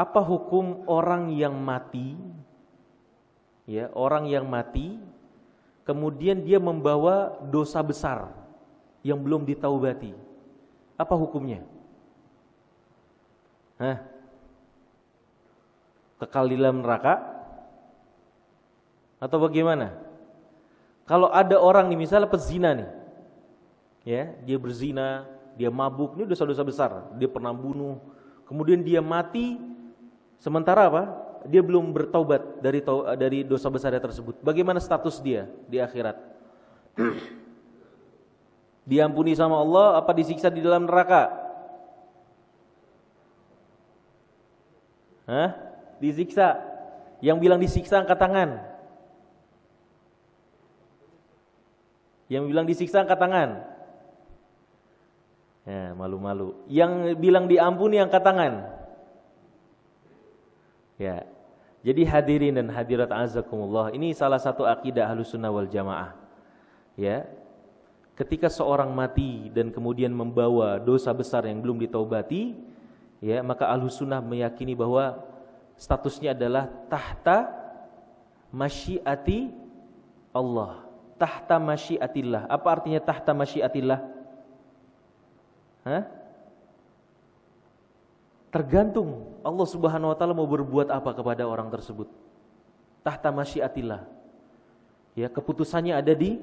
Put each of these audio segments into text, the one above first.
Apa hukum orang yang mati? Ya, orang yang mati kemudian dia membawa dosa besar yang belum ditaubati. Apa hukumnya? Kekal di dalam neraka? Atau bagaimana? Kalau ada orang nih misalnya pezina nih. Ya, dia berzina, dia mabuk, ini dosa-dosa besar. Dia pernah bunuh, kemudian dia mati sementara apa? Dia belum bertaubat dari dosa besarnya tersebut. Bagaimana status dia di akhirat? Diampuni sama Allah apa disiksa di dalam neraka? Disiksa. Yang bilang disiksa angkat tangan. Yang bilang disiksa angkat tangan. Ya, malu-malu. Yang bilang diampuni angkat tangan. Ya. Jadi hadirin dan hadirat azakumullah, ini salah satu akidah Ahlussunnah wal Jamaah. Ya. Ketika seorang mati dan kemudian membawa dosa besar yang belum ditaubati, ya, maka Ahlussunnah meyakini bahwa statusnya adalah tahta masyiati Allah. Tahta masyiatillah. Apa artinya tahta masyiatillah? Tergantung Allah Subhanahu wa taala mau berbuat apa kepada orang tersebut. Tahta masyiatillah. Ya, keputusannya ada di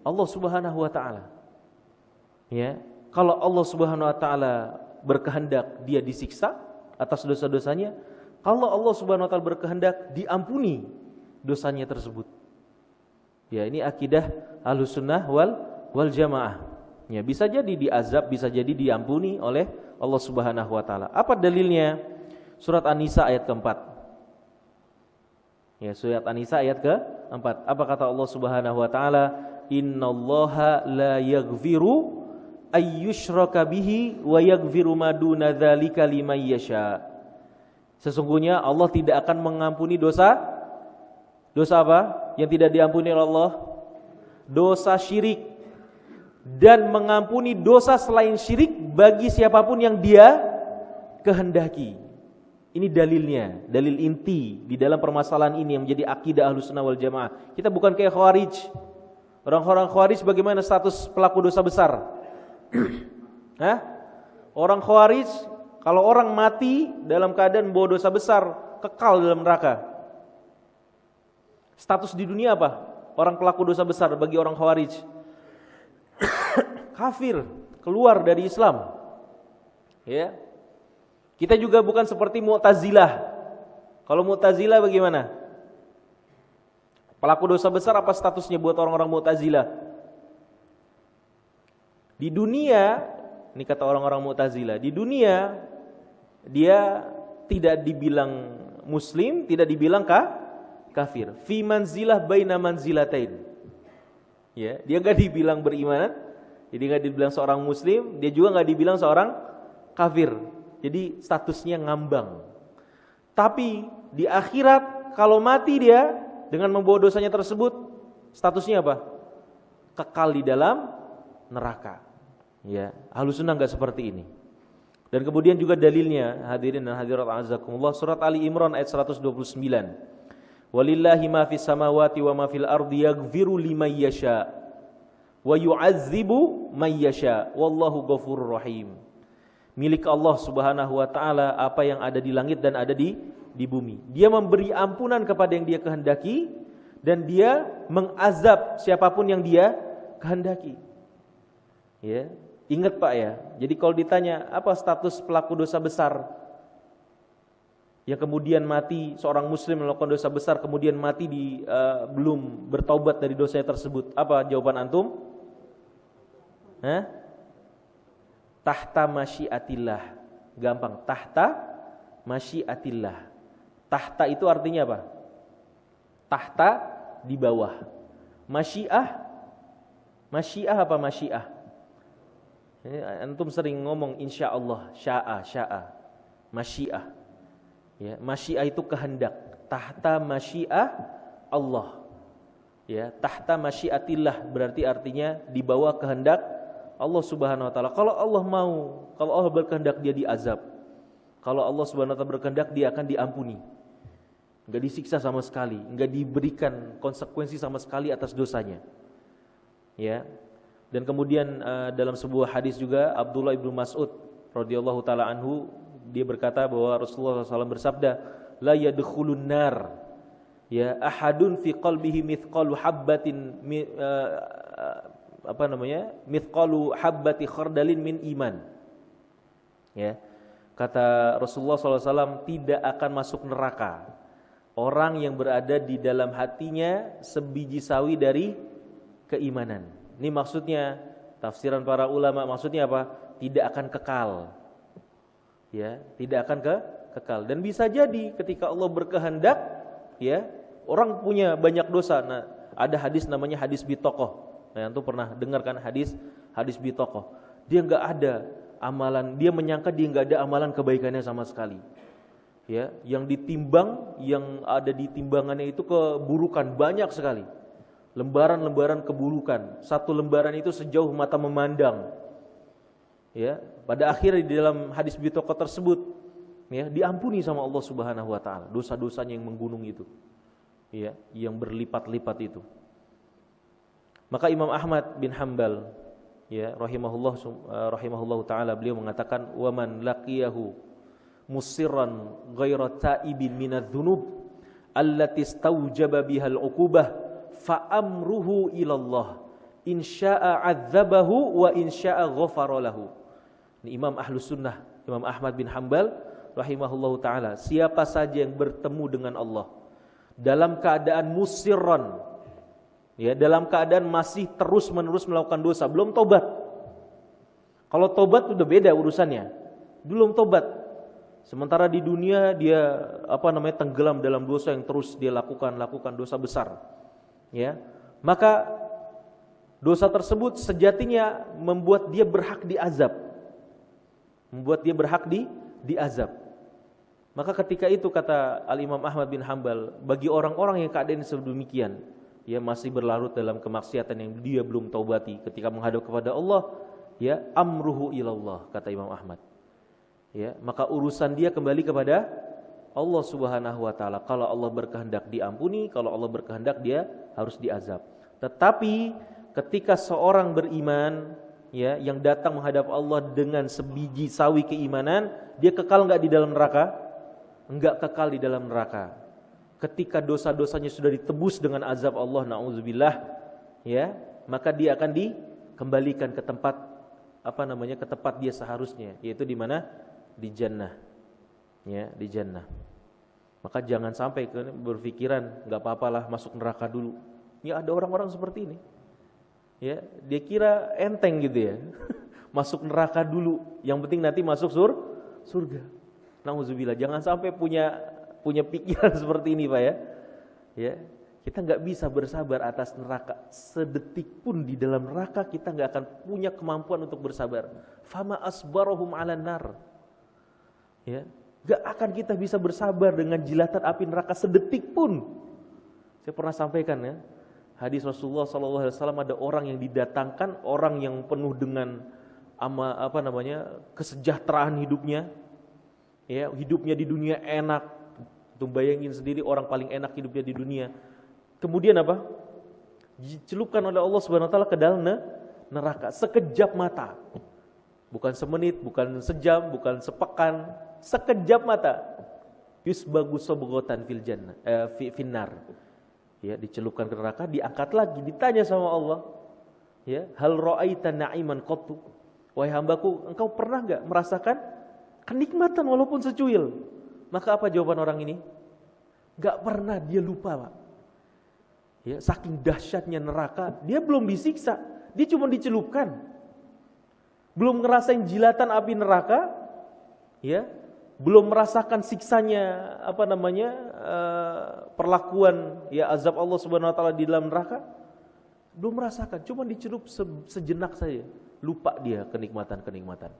Allah Subhanahu wa taala. Ya, kalau Allah Subhanahu wa taala berkehendak dia disiksa atas dosa-dosanya, kalau Allah Subhanahu wa taala berkehendak diampuni dosanya tersebut. Ya, ini akidah Ahlussunnah wal Jamaah. Ya, bisa jadi diazab, bisa jadi diampuni oleh Allah Subhanahu wa taala. Apa dalilnya? Surat An-Nisa ayat keempat. Ya, surat An-Nisa ayat keempat. Apa kata Allah Subhanahu wa taala? Innallaha la yaghfiru ayyushraka bihi wa yaghfiru ma duna dzalika liman yasha. Sesungguhnya Allah tidak akan mengampuni dosa apa? Yang tidak diampuni oleh Allah? Dosa syirik. Dan mengampuni dosa selain syirik bagi siapapun yang dia kehendaki. Ini dalilnya, dalil inti di dalam permasalahan ini yang menjadi akidah Ahlussunnah wal Jamaah. Kita bukan kayak Khawarij. Orang-orang Khawarij bagaimana status pelaku dosa besar? Orang Khawarij kalau orang mati dalam keadaan membawa dosa besar, kekal dalam neraka. Status di dunia apa? Orang pelaku dosa besar bagi orang Khawarij kafir, keluar dari Islam. Ya. Kita juga bukan seperti Mu'tazilah. Kalau Mu'tazilah bagaimana? Pelaku dosa besar apa statusnya buat orang-orang Mu'tazilah? Di dunia, ini kata orang-orang Mu'tazilah, di dunia dia tidak dibilang muslim, tidak dibilang kafir. Fi manzilah baina manzilatain. Ya, dia enggak dibilang beriman, jadi enggak dibilang seorang muslim, dia juga enggak dibilang seorang kafir. Jadi statusnya ngambang. Tapi di akhirat kalau mati dia dengan membawa dosanya tersebut, statusnya apa? Kekal di dalam neraka. Ya, Ahlussunnah enggak seperti ini. Dan kemudian juga dalilnya, hadirin dan hadirat azakumullah, surat Ali Imran ayat 129. Walillahi ma fis samawati wa ma fil ardi yaghfiru liman yasha wa yu'adzibu man yasha wallahu ghafurur rahim. Milik Allah Subhanahu wa taala apa yang ada di langit dan ada di bumi. Dia memberi ampunan kepada yang dia kehendaki dan dia mengazab siapapun yang dia kehendaki. Ya, ingat Pak ya. Jadi kalau ditanya apa status pelaku dosa besar yang kemudian mati, seorang muslim melakukan dosa besar kemudian mati belum bertaubat dari dosanya tersebut, apa jawaban antum? Tahta masyiatillah. Gampang, tahta masyiatillah. Tahta itu artinya apa? Tahta di bawah. Masyiah apa masyiah? Antum sering ngomong insyaallah, syaa. Masyiah. Ya, masyiah itu kehendak. Tahta masyiah Allah. Ya, tahta masyiatillah berarti artinya di bawah kehendak Allah Subhanahu wa taala. Kalau Allah mau, kalau Allah berkehendak dia diazab. Kalau Allah Subhanahu wa taala berkehendak, dia akan diampuni. Enggak disiksa sama sekali, enggak diberikan konsekuensi sama sekali atas dosanya. Ya. Dan kemudian dalam sebuah hadis juga Abdullah bin Mas'ud radhiyallahu taala anhu, dia berkata bahwa Rasulullah SAW bersabda, la yadkhulun nar ya ahadun fi qalbihi mithqalu habbatin mithqalu habbati khardalin min iman. Ya. Kata Rasulullah SAW, tidak akan masuk neraka orang yang berada di dalam hatinya sebiji sawi dari keimanan. Ini maksudnya, tafsiran para ulama maksudnya apa? Tidak akan kekal. Ya, tidak akan kekal. Dan bisa jadi ketika Allah berkehendak, ya, orang punya banyak dosa. Nah, ada hadis namanya hadis bitokoh. Nah, antum pernah dengar kan hadis bitokoh. Dia enggak ada amalan, dia menyangka dia enggak ada amalan kebaikannya sama sekali. Ya, yang ditimbang, yang ada di timbangannya itu keburukan banyak sekali. Lembaran-lembaran keburukan. Satu lembaran itu sejauh mata memandang. Ya, pada akhirnya di dalam hadis bitokoh tersebut, ya, diampuni sama Allah Subhanahu wa taala dosa-dosanya yang menggunung itu. Ya, yang berlipat-lipat itu. Maka Imam Ahmad bin Hanbal, ya, rahimahullah taala, beliau mengatakan, wa man laqiyahu musirran ghaira taibin minadz-dzunub allati istawjaba bihal uqubah fa amruhu ilallah in syaa'a 'adzabahu wa in syaa'a ghafara lahu. Ini Imam Ahlus Sunnah, Imam Ahmad bin Hanbal rahimahullahu taala, siapa saja yang bertemu dengan Allah dalam keadaan musirran, ya, dalam keadaan masih terus-menerus melakukan dosa, belum tobat. Kalau tobat sudah beda urusannya. Belum tobat. Sementara di dunia dia tenggelam dalam dosa yang terus dia lakukan dosa besar. Ya. Maka dosa tersebut sejatinya membuat dia berhak diazab. Membuat dia berhak diazab. Maka ketika itu kata Al-Imam Ahmad bin Hanbal, bagi orang-orang yang keadaan sedemikian, ya, masih berlarut dalam kemaksiatan yang dia belum taubati, ketika menghadap kepada Allah, ya, amruhu ilallah, kata Imam Ahmad. Ya, maka urusan dia kembali kepada Allah Subhanahu wa taala. Kalau Allah berkehendak diampuni, kalau Allah berkehendak dia harus diazab. Tetapi ketika seorang beriman, ya, yang datang menghadap Allah dengan sebiji sawi keimanan, dia kekal enggak di dalam neraka? Enggak kekal di dalam neraka. Ketika dosa-dosanya sudah ditebus dengan azab Allah, na'udzubillah, ya, maka dia akan dikembalikan ke tempat ke tempat dia seharusnya, yaitu di mana? Di jannah. Ya, di jannah. Maka jangan sampai berpikiran enggak apa-apalah masuk neraka dulu. Ya, ada orang-orang seperti ini. Ya, dia kira enteng gitu ya. Masuk neraka dulu, yang penting nanti masuk surga. Na'udzubillah, jangan sampai punya pikiran seperti ini, Pak, ya. Ya, kita enggak bisa bersabar atas neraka sedetik pun. Di dalam neraka kita enggak akan punya kemampuan untuk bersabar. Fama asbarahum 'alan nar. Ya, enggak akan kita bisa bersabar dengan jilatan api neraka sedetik pun. Saya pernah sampaikan, ya, hadis Rasulullah SAW, ada orang yang didatangkan, orang yang penuh dengan kesejahteraan hidupnya. Ya, hidupnya di dunia enak. Tuh bayangin sendiri, orang paling enak hidupnya di dunia. Kemudian apa? Dicelupkan oleh Allah Subhanahu wa taala ke dalam neraka sekejap mata. Bukan semenit, bukan sejam, bukan sepekan, sekejap mata. Yusbagu sabghatan fil jannah finnar. Ya, dicelupkan ke neraka, diangkat lagi, ditanya sama Allah, ya, hal ra'aita na'iman qattu? Wahai hambaku, engkau pernah enggak merasakan kenikmatan walaupun secuil? Maka apa jawaban orang ini? Enggak pernah, dia lupa, Pak. Ya, saking dahsyatnya neraka, dia belum disiksa, dia cuma dicelupkan. Belum ngerasain jilatan api neraka, ya, belum merasakan siksanya perlakuan, ya, azab Allah Subhanahu wa taala di dalam neraka. Belum merasakan, cuma dicelup sejenak saja, lupa dia kenikmatan-kenikmatan.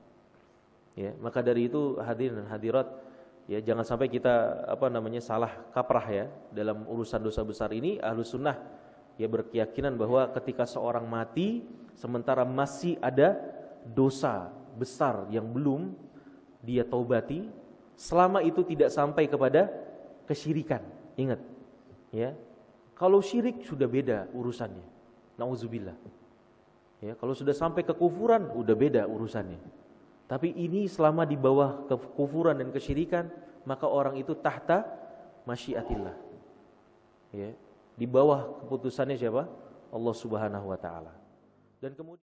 Ya, maka dari itu hadirin dan hadirat, ya, jangan sampai kita salah kaprah, ya, dalam urusan dosa besar ini. Ahlus sunnah, ya, berkeyakinan bahwa ketika seorang mati sementara masih ada dosa besar yang belum dia taubati, selama itu tidak sampai kepada kesyirikan. Ingat, ya. Kalau syirik sudah beda urusannya. Nauzubillah. Ya, kalau sudah sampai kekufuran udah beda urusannya. Tapi ini selama di bawah kekufuran dan kesyirikan, maka orang itu tahta masyiatillah. Ya, di bawah keputusannya siapa? Allah Subhanahu wa taala. Dan kemudian